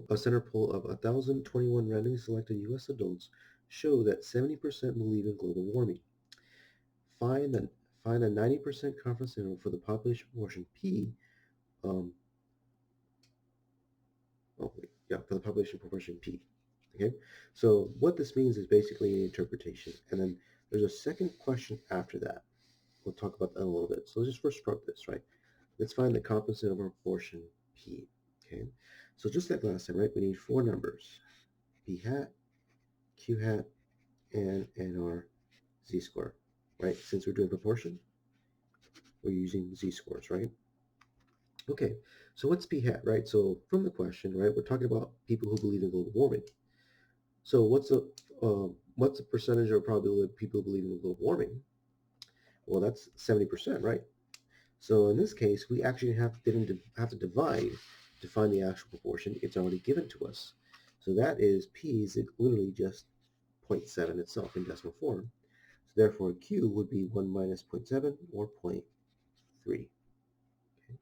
a center poll of 1,021 randomly selected U.S. adults show that 70% believe in global warming. Find the find a 90% confidence interval for the population proportion P. Um, yeah, for the population proportion P. Okay, so what this means is basically an interpretation, and then there's a second question after that. We'll talk about that in a little bit. So let's just first start this, right? Let's find the confidence interval proportion P. Okay, so just like last time, right? We need four numbers: P hat, Q hat, and NR Z score, right? Since we're doing proportion, we're using Z scores, right? Okay, so what's P hat, right? So from the question, right, we're talking about people who believe in global warming. So what's the percentage or probability of people believing in global warming? Well, that's 70%, right? So in this case, we actually didn't have to divide to find the actual proportion. It's already given to us. So that is P is literally just zero point 0.7 itself in decimal form. So therefore, Q would be 1 minus zero point 0.7 or zero point 0.3. Okay.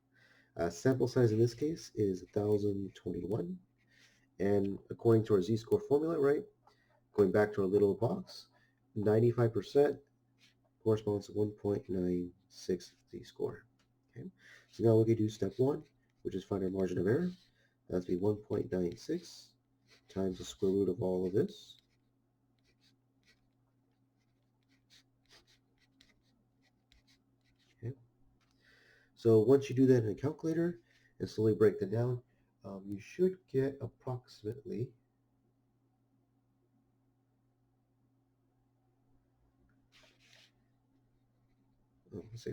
Sample size in this case is 1,021. And according to our z-score formula, right, going back to our little box, 95% corresponds to 1.96 z-score. Okay. So now we can do step one, which is find our margin of error. That's be 1.96 times the square root of all of this. Okay. So once you do that in a calculator and slowly break that down, you should get approximately, let's say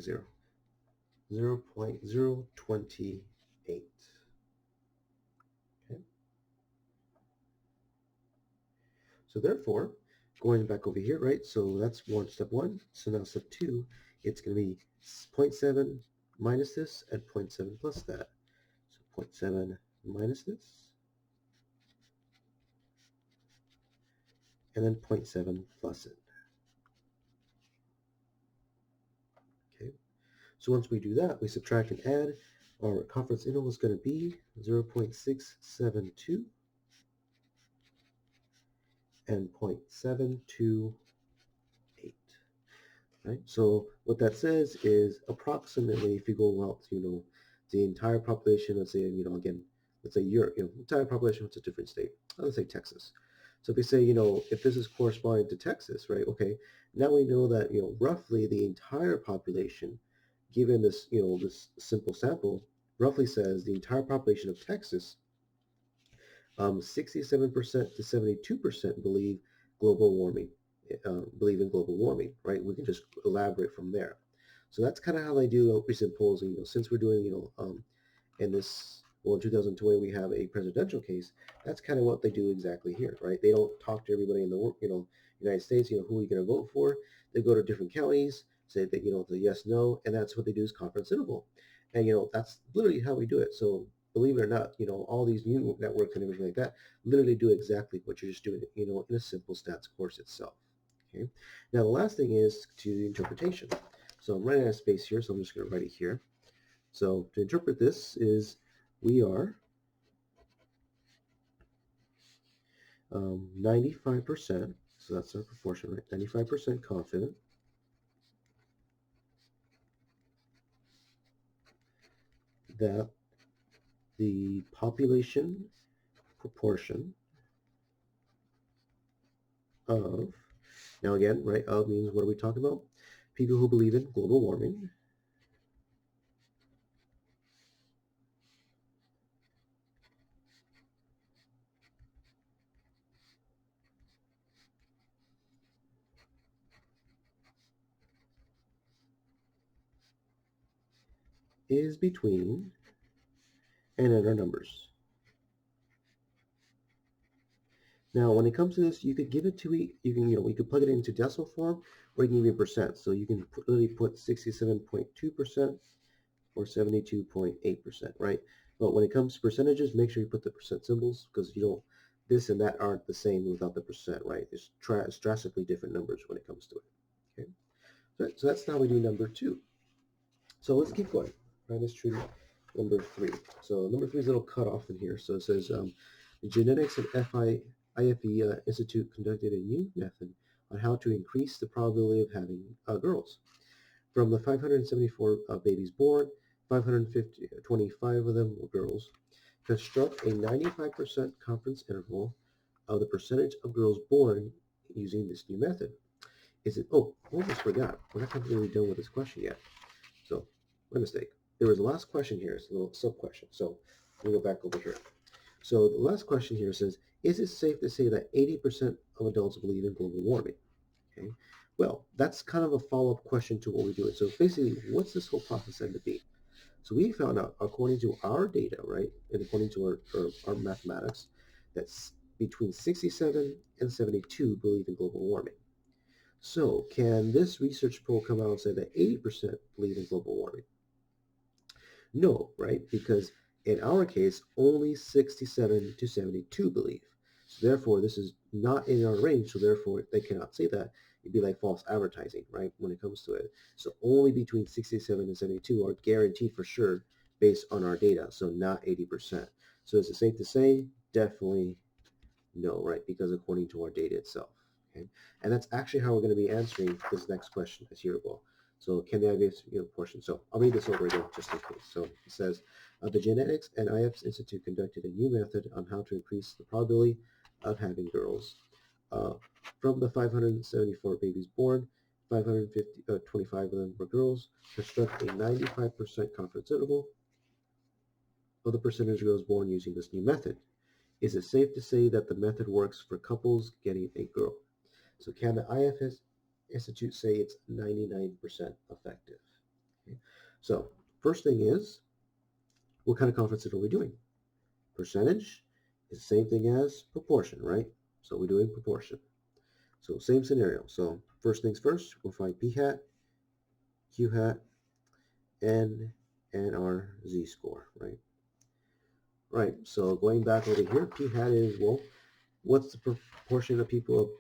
0.028. Okay. So therefore, going back over here, right? So that's step one. So now step two, it's going to be 0.7 minus this and 0.7 plus that. So 0.7 minus this, and then 0.7 plus it. Okay. So once we do that, we subtract and add. Our confidence interval is going to be 0.672 and 0.728. Right? So what that says is approximately, if you go out to, the entire population, let's say, again, let's say Europe, entire population, what's a different state? Let's say Texas. So if we say, if this is corresponding to Texas, right? Okay, now we know that, roughly the entire population, given this, this simple sample, roughly says the entire population of Texas, 67% to 72% global warming, believe in global warming, right? We can just elaborate from there. So that's kind of how they do recent polls. And, since we're doing, in this, well, in 2020, we have a presidential case. That's kind of what they do exactly here, right? They don't talk to everybody in the, United States, who are you going to vote for? They go to different counties, say that, the yes, no, and that's what they do is conference interval. And, that's literally how we do it. So believe it or not, all these new networks and everything like that literally do exactly what you're just doing, in a simple stats course itself. Okay. Now the last thing is to the interpretation. So I'm running out of space here, so I'm just going to write it here. So to interpret this is we are 95%, so that's our proportion, right? 95% confident that the population proportion of, now again, right, of means what are we talking about? People who believe in global warming is between, and then our numbers. Now, when it comes to this, you could give it to you can we could plug it into decimal form, or you can give it percent. So you can literally put 67.2% or 72.8%, right? But when it comes to percentages, make sure you put the percent symbols because you don't. This and that aren't the same without the percent, right? It's drastically different numbers when it comes to it. Okay, so that's how we do number two. So let's keep going. Right, let's try number three. So number three is a little cut off in here. So it says The Genetics and IFE Institute conducted a new method on how to increase the probability of having girls. From the 574 babies born, 525 of them were girls. Construct a 95% confidence interval of the percentage of girls born using this new method. Is it? Oh, almost forgot. We're not completely done with this question yet. So, my mistake. There was the last question here. It's a little sub question. So, let me go back over here. So, the last question here says, is it safe to say that 80% of adults believe in global warming? Okay. Well, that's kind of a follow-up question to what we're doing. So basically, what's this whole process going to be? So we found out, according to our data, right, and according to our mathematics, that between 67 and 72 believe in global warming. So can this research poll come out and say that 80% believe in global warming? No, right? Because in our case, only 67 to 72 believe. So therefore, this is not in our range, so therefore they cannot say that. It'd be like false advertising, right, when it comes to it. So only between 67 and 72 are guaranteed for sure based on our data, so not 80%. So is it safe to say? Definitely no, right, because according to our data itself. Okay, and that's actually how we're going to be answering this next question as here well. So can the IVF portion? So I'll read this over again just in case. So it says, the Genetics and IVF Institute conducted a new method on how to increase the probability of having girls. Uh, from the 574 babies born, 525 of them were girls. Construct a 95% confidence interval of the percentage of girls born using this new method. Is it safe to say that the method works for couples getting a girl? So can the IFS Institute say it's 99% effective? Okay. So first thing is, what kind of confidence interval are we doing? Percentage is the same thing as proportion, right? So we're doing proportion. So same scenario. So first things first, we'll find P hat, Q hat, N, and our Z score, right? Right, so going back over here, P hat is, well, what's the proportion of people,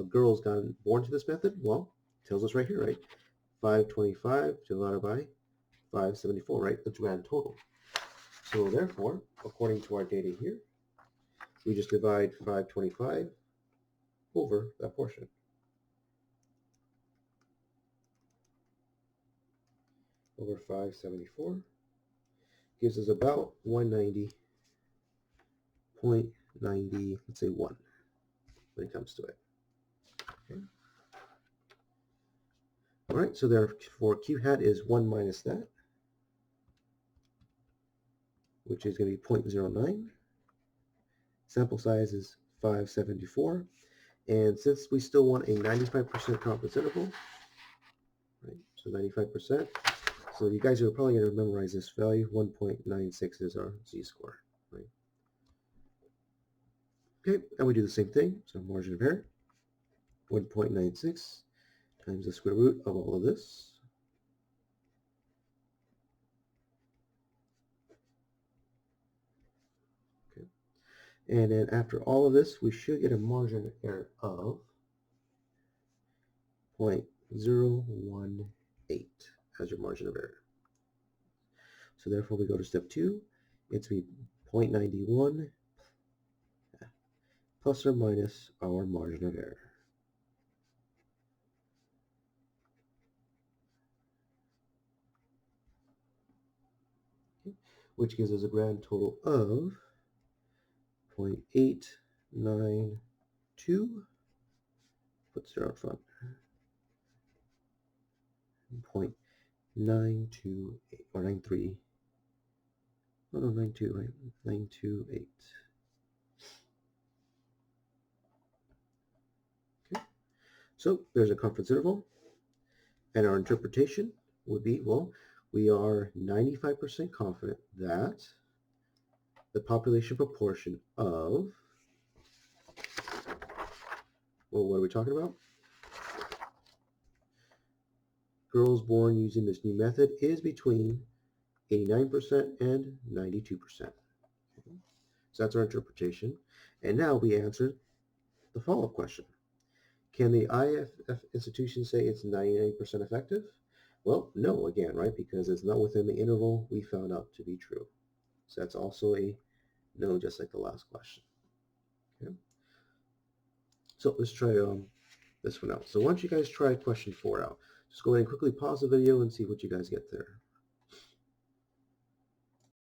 girls gotten born to this method? Well, it tells us right here, right? 525 divided by 574, right? The grand total. So therefore, according to our data here, we just divide 525 over that portion. Over 574 gives us about 190.90, let's say 1 when it comes to it. Okay. All right, so therefore Q hat is 1 minus that, which is going to be 0.09. Sample size is 574. And since we still want a 95% confidence interval, right, so 95%, so you guys are probably going to memorize this value. 1.96 is our z-score, right? Okay, and we do the same thing. So margin of error, 1.96 times the square root of all of this. Okay, and then after all of this, we should get a margin of error of 0.018 as your margin of error. So therefore, we go to step 2. It's be 0.91 plus or minus our margin of error. Okay, which gives us a grand total of 0.892. Put 0 out front. 0.928 or 93. Oh no, 92, right? 928. Okay, so there's a confidence interval, and our interpretation would be, well, we are 95% confident that the population proportion of, well, what are we talking about? Girls born using this new method is between 89% and 92%. Okay. So that's our interpretation. And now we answered the follow-up question. Can the IFF institution say it's 99% effective? Well, no, again, right? Because it's not within the interval we found out to be true. So that's also a no, just like the last question. Okay. So let's try this one out. So why don't you guys try question 4 out? Just go ahead and quickly pause the video and see what you guys get there.